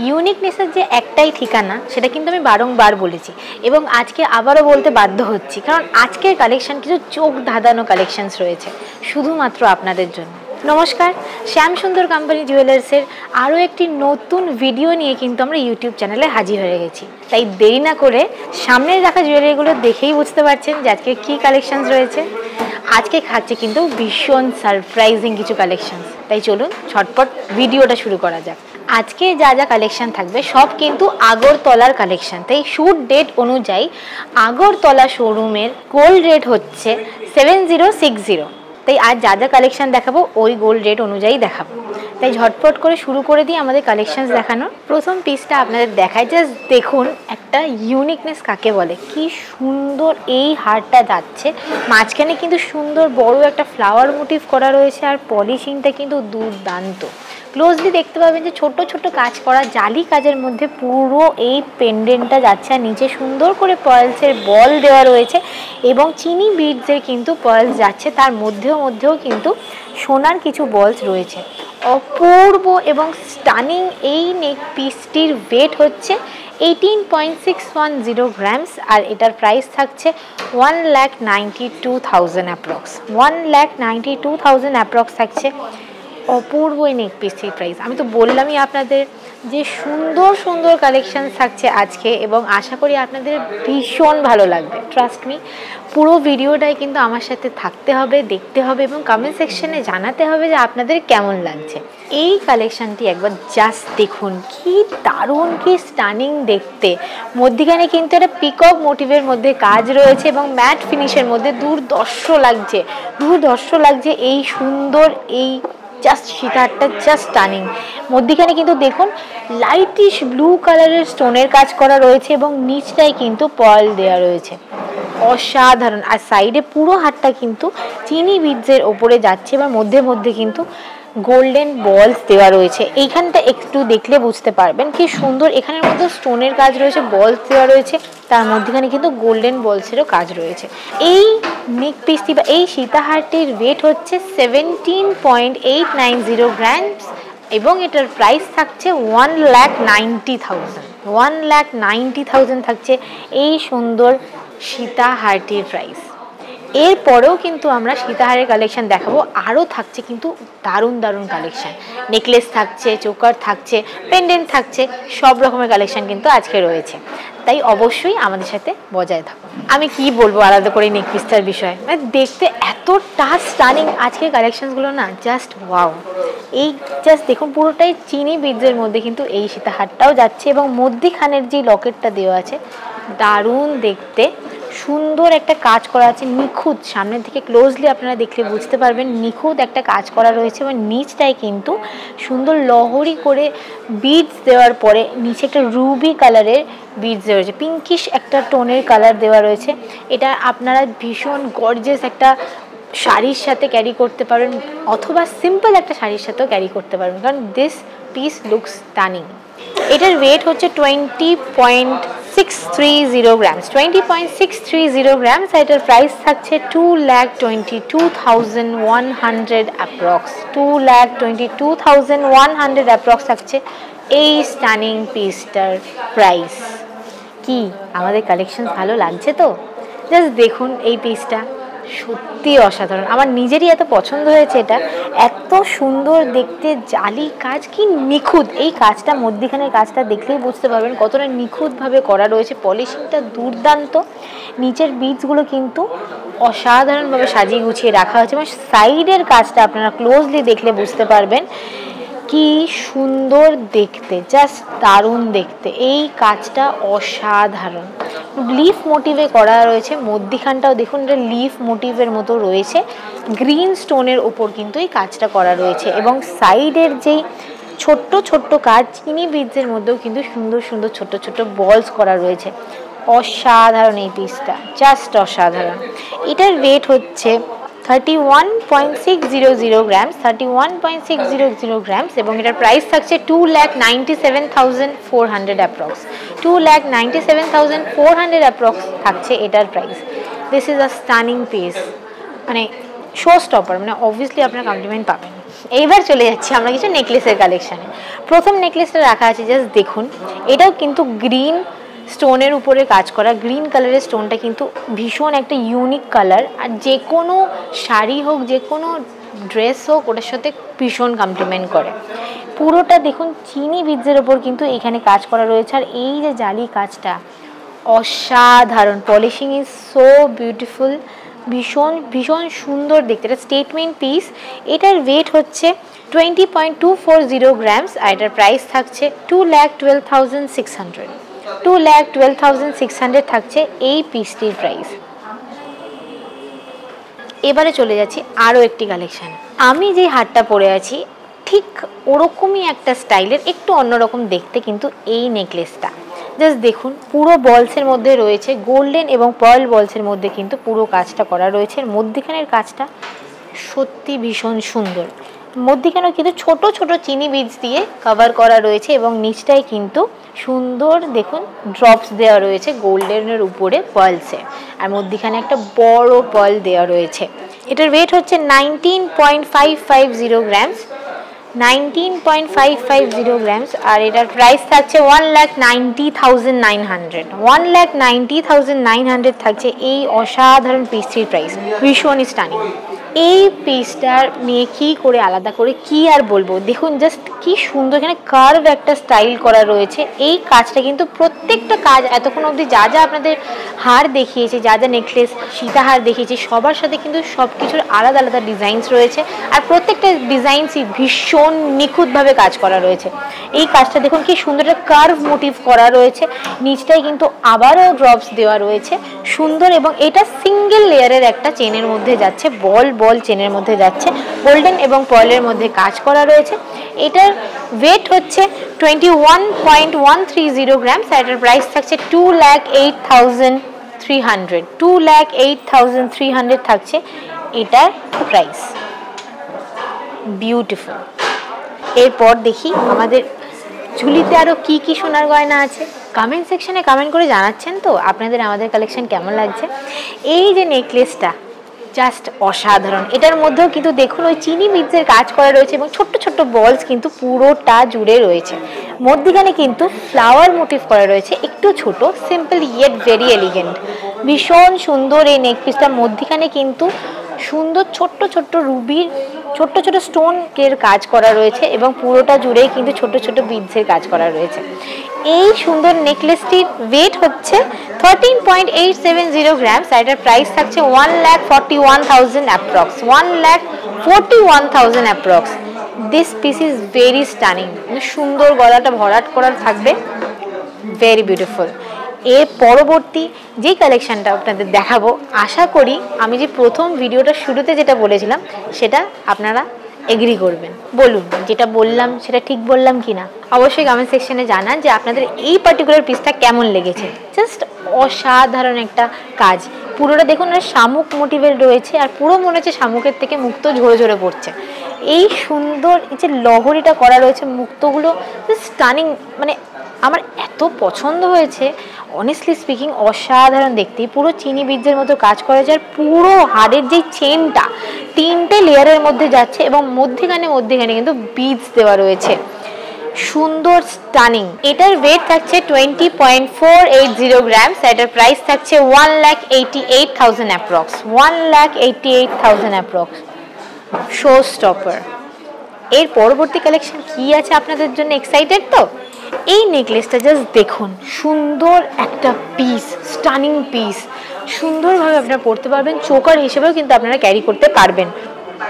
ইউনিকনেসের যে একটাই ঠিকানা সেটা কিন্তু আমি বারংবার বলেছি এবং আজকে আবারও বলতে বাধ্য হচ্ছি, কারণ আজকের কালেকশন কিছু চোখ ধাঁধানো কালেকশনস রয়েছে শুধুমাত্র আপনাদের জন্য। নমস্কার, শ্যাম সুন্দর কোম্পানি জুয়েলার্সের আরও একটি নতুন ভিডিও নিয়ে কিন্তু আমরা ইউটিউব চ্যানেলে হাজির হয়ে গেছি। তাই দেরি না করে সামনের রাখা জুয়েলারিগুলো দেখেই বুঝতে পারছেন যে আজকে কী কালেকশনস রয়েছে। আজকে থাকছে কিন্তু ভীষণ সারপ্রাইজিং কিছু কালেকশনস, তাই চলুন ঝটপট ভিডিওটা শুরু করা যাক। আজকে যা যা কালেকশন থাকবে সব কিন্তু আগরতলার কালেকশন, তাই শুট ডেট অনুযায়ী আগরতলা শোরুমের গোল্ড রেট হচ্ছে 7060। তাই আজ যা যা কালেকশন দেখাবো ওই গোল্ড রেট অনুযায়ী দেখাবো, তাই ঝটপট করে শুরু করে দিই আমাদের কালেকশনস দেখানো। প্রথম পিসটা আপনাদের দেখায়, জাস্ট দেখুন একটা ইউনিকনেস কাকে বলে, কি সুন্দর এই হারটা যাচ্ছে, মাঝখানে কিন্তু সুন্দর বড় একটা ফ্লাওয়ার মোটিভ করা রয়েছে আর পলিশিংটা কিন্তু দুর্দান্ত। ক্লোজলি দেখতে পাবেন যে ছোট ছোট কাজ করা জালি কাজের মধ্যে পুরো এই পেন্ডেন্টটা যাচ্ছে আর নিচে সুন্দর করে পার্লসের বল দেওয়া রয়েছে এবং চিনি বিডসের কিন্তু পার্লস যাচ্ছে, তার মধ্যেও কিন্তু সোনার কিছু বলস রয়েছে। অপূর্ব এবং স্টানিং এই নেক পিসটির ওয়েট হচ্ছে 18.610 গ্রামস আর এটার প্রাইস থাকছে 1,92,000 অ্যাপ্রক্স। 1,92,000 অ্যাপ্রক্স থাকছে অপূর্ব এই নেক পিসটির প্রাইস। আমি তো বললামই আপনাদের যে সুন্দর সুন্দর কালেকশন থাকছে আজকে এবং আশা করি আপনাদের ভীষণ ভালো লাগবে। ট্রাস্ট মি, পুরো ভিডিওটাই কিন্তু আমার সাথে থাকতে হবে, দেখতে হবে এবং কমেন্ট সেকশনে জানাতে হবে যে আপনাদের কেমন লাগছে। এই কালেকশনটি একবার জাস্ট দেখুন, কি দারুণ, কি স্টানিং দেখতে। মধ্যিখানে কিন্তু একটা পিকক মোটিভের মধ্যে কাজ রয়েছে এবং ম্যাট ফিনিশের মধ্যে দুর্ধর্ষ লাগছে এই সুন্দর এই জাস্ট সীতাহারটা জাস্ট স্টানিং। মধ্যিখানে কিন্তু দেখুন লাইটিশ ব্লু কালারের স্টোনের কাজ করা রয়েছে এবং নিচটায় কিন্তু পার্ল দেওয়া রয়েছে, অসাধারণ। আর সাইডে পুরো হারটা কিন্তু চিনি বিডসের ওপরে যাচ্ছে এবং মধ্যে কিন্তু গোল্ডেন বলস দেওয়া রয়েছে। এইখানটা একটু দেখলে বুঝতে পারবেন কি সুন্দর, এখানের মধ্যে স্টোনের কাজ রয়েছে, বলস দেওয়া রয়েছে, তার মধ্যখানে কিন্তু গোল্ডেন বলসেরও কাজ রয়েছে। এই নেক পিসটি বা এই সীতাহারটির ওয়েট হচ্ছে 17.890 গ্রামস এবং এটার প্রাইস থাকছে 1,90,000। 1,90,000 থাকছে এই সুন্দর সীতাহারটির প্রাইস। এরপরেও কিন্তু আমরা সীতাহারের কালেকশন দেখাবো, আরও থাকছে কিন্তু দারুণ কালেকশন। নেকলেস থাকছে, চোকার থাকছে, পেন্ডেন্ট থাকছে, সব রকমের কালেকশন কিন্তু আজকে রয়েছে, তাই অবশ্যই আমাদের সাথে বজায় থাকুন। আমি কি বলবো আলাদা করে নেক পিসটার বিষয়ে, মানে দেখতে এতটা স্টানিং আজকের কালেকশনসগুলো না, জাস্ট ওয়াও। এই জাস্ট দেখুন পুরোটাই চিনি বিডসের মধ্যে কিন্তু এই সীতাহারটাও যাচ্ছে এবং মধ্যিখানের যে লকেটটা দেওয়া আছে দারুণ দেখতে, সুন্দর একটা কাজ করা আছে, নিখুঁত। সামনের থেকে ক্লোজলি আপনারা দেখলে বুঝতে পারবেন নিখুঁত একটা কাজ করা রয়েছে এবং নিচটায় কিন্তু সুন্দর লহরি করে বিডস দেওয়ার পরে নিচে একটা রুবি কালারের বিডস দেওয়া রয়েছে, পিঙ্কিশ একটা টোনের কালার দেওয়া রয়েছে। এটা আপনারা ভীষণ গর্জিয়াস একটা শাড়ির সাথে ক্যারি করতে পারেন অথবা সিম্পল একটা শাড়ির সাথেও ক্যারি করতে পারবেন, কারণ দিস পিস লুকস স্টানিং। এটার ওয়েট হচ্ছে 20.630 গ্রামস, 20.630 গ্রামস। এটার প্রাইস থাকছে 2,22,100 অ্যাপ্রক্স। 2,22,100 অ্যাপ্রক্স থাকছে এই স্টানিং পিসটার প্রাইস। কি আমাদের কালেকশন ভালো লাগছে তো? জাস্ট দেখুন এই পিসটা সত্যি অসাধারণ, আমার নিজেরই এত পছন্দ হয়েছে। এটা এত সুন্দর দেখতে, জালি কাজ, কি নিখুঁত এই কাজটা, মধ্যিখানের কাজটা দেখলেই বুঝতে পারবেন কতটা নিখুঁতভাবে করা রয়েছে, পলিশিংটা দুর্দান্ত। নিচের বিটসগুলো কিন্তু অসাধারণভাবে সাজিয়ে গুছিয়ে রাখা হয়েছে এবং সাইডের কাজটা আপনারা ক্লোজলি দেখলে বুঝতে পারবেন কি সুন্দর দেখতে, জাস্ট দারুণ দেখতে। এই কাজটা অসাধারণ, লিফ মোটিভে করা রয়েছে। মধ্যিখানটাও দেখুন এটা লিফ মোটিভের মতো রয়েছে, গ্রিন স্টোনের ওপর কিন্তু এই কাজটা করা রয়েছে এবং সাইডের যেই ছোট্ট কাজ চিনি বিডসের মধ্যেও কিন্তু সুন্দর ছোট বলস করা রয়েছে। অসাধারণ এই পিসটা, জাস্ট অসাধারণ। এটার ওয়েট হচ্ছে 31.600 গ্রামস, 31.600 গ্রামস এবং এটার প্রাইস থাকছে 2,97,400 অ্যাপ্রক্স। 2,97,400 অ্যাপ্রক্স থাকছে এটার price. This is a stunning piece, মানে শো স্টপার, মানে অবভিয়াসলি আপনারা কমপ্লিমেন্ট পাবেন। এইবার চলে যাচ্ছি আমরা কিছু নেকলেসের কালেকশানে। প্রথম নেকলেসটা রাখা আছে, জাস্ট দেখুন। এটাও কিন্তু গ্রিন স্টোনের উপরে কাজ করা, গ্রিন কালারের স্টোনটা কিন্তু ভীষণ একটা ইউনিক কালার। আর যে কোনো শাড়ি হোক, যে কোনো ড্রেস হোক, ওটার সাথে ভীষণ কমপ্লিমেন্ট করে। পুরোটা দেখুন চিনি বিটসের ওপর কিন্তু এখানে কাজ করা রয়েছে। আর এই যে জালি কাজটা অসাধারণ, পলিশিং ইজ সো বিউটিফুল, ভীষণ ভীষণ সুন্দর দেখতে। এটা স্টেটমেন্ট পিস। এটার ওয়েট হচ্ছে 20.240 গ্রামস আর এটার প্রাইস থাকছে 2,12,600। 2,12,600 থাকছে এই পিসটির প্রাইস। এবারে চলে যাচ্ছি আরও একটি কালেকশান। আমি যে হারটা পরে আছি ঠিক ওরকমই একটা স্টাইলের, একটু অন্যরকম দেখতে কিন্তু এই নেকলেসটা। জাস্ট দেখুন, পুরো বলসের মধ্যে রয়েছে গোল্ডেন এবং পার্ল বলসের মধ্যে কিন্তু পুরো কাজটা করা রয়েছে। মধ্যিখানের কাজটা সত্যি ভীষণ সুন্দর। মধ্যিখানেও কিন্তু ছোট ছোট চিনি বীজ দিয়ে কভার করা রয়েছে এবং নিচটায় কিন্তু সুন্দর দেখুন ড্রপস দেওয়া রয়েছে গোল্ডেনের উপরে পার্লসে। আর মধ্যিখানে একটা বড় পার্ল দেওয়া রয়েছে। এটার ওয়েট হচ্ছে 19.550 গ্রামস, 19.550 গ্রামস। আর এটার প্রাইস থাকছে 1,90,900। 1,90,900 থাকছে এই অসাধারণ পিসটির প্রাইস। ভীষণ স্টানিং। এই পিসটার নিয়ে কি করে আলাদা করে কি আর বলবো, দেখুন জাস্ট কি সুন্দর। এখানে কার্ভ একটা স্টাইল করা রয়েছে। এই কাজটা কিন্তু প্রত্যেকটা কাজ এতক্ষণ অবধি যা যা আপনাদের হার দেখিয়েছে, যা যা নেকলেস সীতাহার দেখিয়েছে, সবার সাথে কিন্তু সব কিছুর আলাদা আলাদা ডিজাইনস রয়েছে। আর প্রত্যেকটা ডিজাইনসই ভীষণ নিখুঁতভাবে কাজ করা রয়েছে। এই কাজটা দেখুন কি সুন্দর একটা কার্ভ মোটিভ করা রয়েছে। নিচটায় কিন্তু আবারও ড্রপস দেওয়া রয়েছে সুন্দর। এবং এটা সিঙ্গেল লেয়ারের একটা চেনের মধ্যে যাচ্ছে, বল বল চেনের মধ্যে যাচ্ছে, গোল্ডেন এবং পার্লের মধ্যে কাজ করা রয়েছে। এটার ওয়েট হচ্ছে 21.130 গ্রামস। এটার প্রাইস থাকছে 2,08,300। 2,08,300 থাকছে এটার প্রাইস। বিউটিফুল। এরপর দেখি আমাদের ঝুলিতে আরও কি কি সোনার গয়না আছে। কমেন্ট সেকশনে কমেন্ট করে জানাচ্ছেন তো আপনাদের আমাদের কালেকশন কেমন লাগছে। এই যে নেকলেসটা জাস্ট অসাধারণ। এটার মধ্যেও কিন্তু দেখুন ওই চিনি বিটসের কাজ করা রয়েছে এবং ছোট্ট ছোট্ট বলস কিন্তু পুরোটা জুড়ে রয়েছে। মধ্যখানে কিন্তু ফ্লাওয়ার মোটিভ করা রয়েছে, একটু ছোট, সিম্পল ইয়েট ভেরি এলিগেন্ট। ভীষণ সুন্দর এই নেকপিসটার মধ্যখানে কিন্তু সুন্দর ছোট্ট ছোট্ট রুবির ছোট্ট ছোট স্টোনের কাজ করা রয়েছে এবং পুরোটা জুড়েই কিন্তু ছোট ছোট বিটসের কাজ করা রয়েছে। এই সুন্দর নেকলেসটির ওয়েট হচ্ছে 13.870 গ্রামস। এটার প্রাইস থাকছে 1,41,000 approx. 1,41,000 approx. This piece is very stunning. সুন্দর গলাটা ভরাট করা থাকবে, ভেরি বিউটিফুল। এর পরবর্তী যেই কালেকশানটা আপনাদের দেখাবো, আশা করি আমি যে প্রথম ভিডিওটা শুরুতে যেটা বলেছিলাম সেটা আপনারা এগ্রি করবেন। বলুন যেটা বললাম সেটা ঠিক বললাম কি না, অবশ্যই কমেন্ট সেকশনে জানান যে আপনাদের এই পার্টিকুলার পিসটা কেমন লেগেছে। জাস্ট অসাধারণ একটা কাজ। পুরোটা দেখুন আর শামুক মোটিভের রয়েছে আর পুরো মনে হচ্ছে শামুকের থেকে মুক্ত ঝরে ঝরে পড়ছে। এই সুন্দর এই যে লহরিটা করা রয়েছে, মুক্তগুলো স্টানিং, মানে আমার এত পছন্দ হয়েছে অনেস্টলি স্পিকিং, অসাধারণ দেখতে। পুরো চিনি বীজের মতো কাজ করা যায়। পুরো হাড়ের যে চেনটা 3টে লেয়ারের মধ্যে যাচ্ছে এবং মধ্যখানে কিন্তু বীজ দেওয়া রয়েছে, সুন্দর স্টানিং। এটার ওয়েট থাকছে 20.480 গ্রামস। এটার প্রাইস থাকছে 1,88,000 অ্যাপ্রক্স। 1,88,000 অ্যাপ্রক্স। Show stopper. এর পরবর্তী কালেকশন কি আছে আপনাদের জন্য এক্সাইটেড তো? এই নেকলেসটা জাস্ট দেখুন, সুন্দর একটা পিস, স্টানিং পিস। সুন্দরভাবে আপনারা পরতে পারবেন, চোকার হিসেবেও কিন্তু আপনারা ক্যারি করতে পারবেন।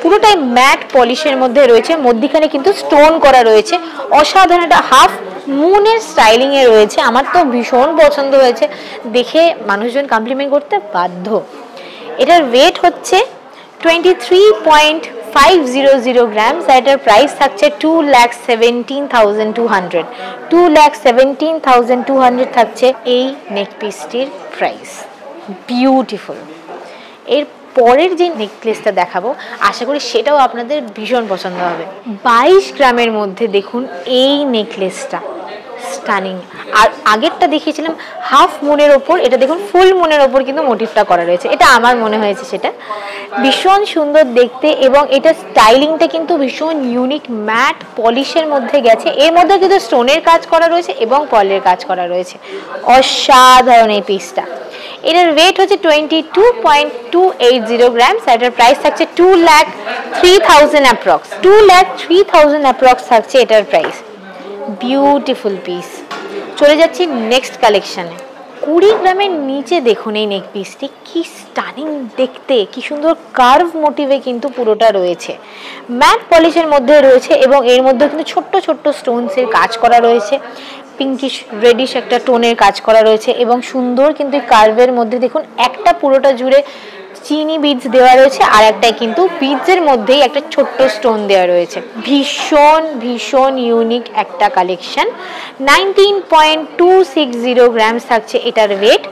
পুরোটাই ম্যাট পলিশের মধ্যে রয়েছে, মধ্যখানে কিন্তু স্টোন করা রয়েছে। অসাধারণ একটা হাফ মুনের স্টাইলিংয়ে রয়েছে। আমার তো ভীষণ পছন্দ হয়েছে, দেখে মানুষজন কমপ্লিমেন্ট করতে বাধ্য। এটার ওয়েট হচ্ছে 23.500 গ্রামস। এটার প্রাইস থাকছে 2,17,200। 2,17,200 থাকছে এই নেক পিসটির প্রাইস। বিউটিফুল। এর পরের যে নেকলেসটা দেখাবো আশা করি সেটাও আপনাদের ভীষণ পছন্দ হবে। 22 গ্রামের মধ্যে দেখুন এই নেকলেসটা স্টানিং। আর আগেরটা দেখিয়েছিলাম হাফ মুনের ওপর, এটা দেখুন ফুল মুনের ওপর কিন্তু মোটিভটা করা রয়েছে, এটা আমার মনে হয়েছে সেটা ভীষণ সুন্দর দেখতে। এবং এটা স্টাইলিংটা কিন্তু ভীষণ ইউনিক, ম্যাট পলিশের মধ্যে গেছে, এর মধ্যে কিন্তু স্টোনের কাজ করা রয়েছে এবং পার্লের কাজ করা রয়েছে। অসাধারণ এই পিসটা। এটার ওয়েট হচ্ছে 22.280 গ্রামস, এটার প্রাইস থাকছে 2,03,000 অ্যাপ্রক্স, 2,03,000 অ্যাপ্রক্স থাকছে এটার প্রাইস। Beautiful piece. চলে যাচ্ছি নেক্সট কালেকশনে। 20 গ্রামের নিচে দেখুন এই নেক পিসটি কি স্টানিং দেখতে, কি সুন্দর কার্ভ মোটিভে কিন্তু পুরোটা রয়েছে, ম্যাট পলিশের মধ্যে রয়েছে এবং এর মধ্যে কিন্তু ছোট্ট ছোট্ট স্টোনসের কাজ করা রয়েছে, পিঙ্কিশ রেডিশ একটা টোনের কাজ করা রয়েছে এবং সুন্দর কিন্তু এই কার্ভের মধ্যে দেখুন একটা পুরোটা জুড়ে চিনি বিডস দেওয়া রয়েছে, আর একটাই কিন্তু বিডসের মধ্যেই একটা ছোট্ট স্টোন দেওয়া রয়েছে। ভীষণ ভীষণ ইউনিক একটা কালেকশন। 19.260 গ্রামস থাকছে এটার ওয়েট,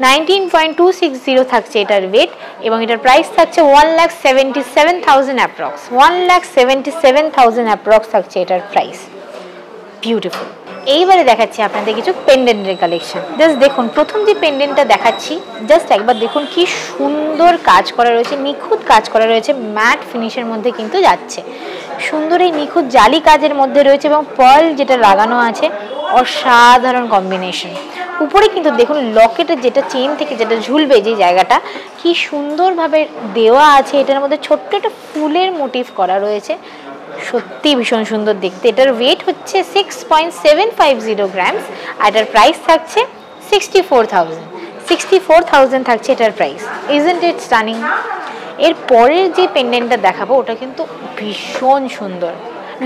19.260 থাকছে এটার ওয়েট এবং এটার প্রাইস থাকছে 1,77,000 অ্যাপ্রক্স, 1,77,000 অ্যাপ্রক্স থাকছে এটার প্রাইস। বিউটিফুল। এইবারে দেখাচ্ছি আপনাদের কিছু পেন্ডেন্টের কালেকশন। জাস্ট দেখুন, প্রথম যে পেন্ডেন্টটা দেখাচ্ছি জাস্ট একবার দেখুন কি সুন্দর কাজ করা রয়েছে, নিখুঁত কাজ করা রয়েছে, ম্যাট ফিনিশের মধ্যে কিন্তু যাচ্ছে, সুন্দর এই নিখুঁত জালি কাজের মধ্যে রয়েছে এবং পার্ল যেটা লাগানো আছে, অসাধারণ কম্বিনেশন। উপরে কিন্তু দেখুন লকেটের যেটা চেন থেকে যেটা ঝুলবে যে জায়গাটা কি সুন্দরভাবে দেওয়া আছে, এটার মধ্যে ছোট্ট একটা ফুলের মোটিভ করা রয়েছে, সত্যি ভীষণ সুন্দর দেখতে। এটার ওয়েট হচ্ছে 6.750 গ্রামস আর এটার প্রাইস থাকছে 64,000 থাকছে এটার প্রাইস। Isn't it stunning? এর পরের যে পেন্ডেন্টটা দেখাবো ওটা কিন্তু ভীষণ সুন্দর,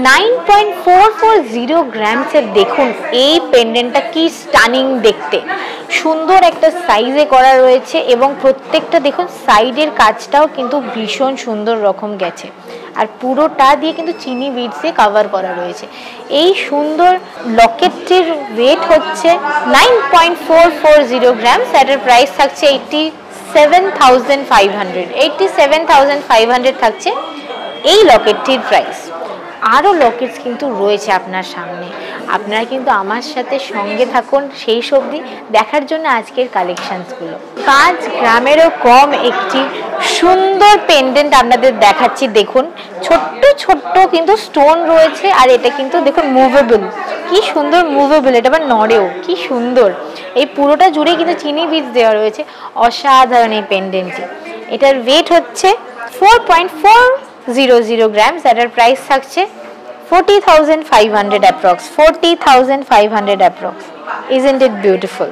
9.440 গ্রামসের। দেখুন এই পেন্ডেন্টটা কি স্টানিং দেখতে, সুন্দর একটা সাইজে করা রয়েছে এবং প্রত্যেকটা দেখুন সাইডের কাজটাও কিন্তু ভীষণ সুন্দর রকম গেছে আর পুরোটা দিয়ে কিন্তু চিনি বিডসে কভার করা রয়েছে। এই সুন্দর লকেটটির ওয়েট হচ্ছে 9.440 গ্রামস, এটার প্রাইস থাকছে 87,500 থাকছে এই লকেটটির প্রাইস। আরও লকেটস কিন্তু রয়েছে আপনার সামনে, আপনারা কিন্তু আমার সাথে সঙ্গে থাকুন সেই অবধি দেখার জন্য আজকের কালেকশনসগুলো। 5 গ্রামেরও কম একটি সুন্দর পেন্ডেন্ট আপনাদের দেখাচ্ছি। দেখুন ছোট্ট ছোট্ট কিন্তু স্টোন রয়েছে আর এটা কিন্তু দেখুন মুভেবল, কি সুন্দর মুভেবল, এটা আবার নড়েও, কি সুন্দর। এই পুরোটা জুড়ে কিন্তু চিনি বিডস দেওয়া রয়েছে, অসাধারণ এই পেন্ডেন্টটি। এটার ওয়েট হচ্ছে 4.400 গ্রামস, এটার প্রাইস থাকছে 40,500 approx, 40,500 approx. Isn't it beautiful?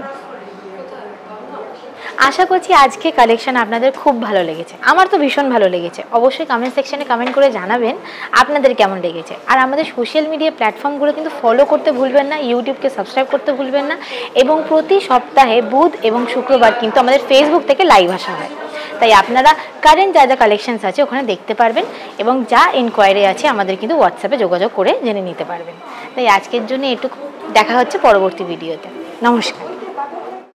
আশা করছি আজকে কালেকশন আপনাদের খুব ভালো লেগেছে, আমার তো ভীষণ ভালো লেগেছে। অবশ্যই কমেন্ট সেকশনে কমেন্ট করে জানাবেন আপনাদের কেমন লেগেছে। আর আমাদের সোশ্যাল মিডিয়া প্ল্যাটফর্মগুলো কিন্তু ফলো করতে ভুলবেন না, ইউটিউবকে সাবস্ক্রাইব করতে ভুলবেন না এবং প্রতি সপ্তাহে বুধ এবং শুক্রবার কিন্তু আমাদের ফেসবুক থেকে লাইভ আসা হয়, তাই আপনারা কারেন্ট যা যা কালেকশনস আছে ওখানে দেখতে পারবেন এবং যা ইনকোয়ারি আছে আমাদের কিন্তু হোয়াটসঅ্যাপে যোগাযোগ করে জেনে নিতে পারবেন। তাই আজকের জন্য এটুকু, দেখা হচ্ছে পরবর্তী ভিডিওতে। নমস্কার।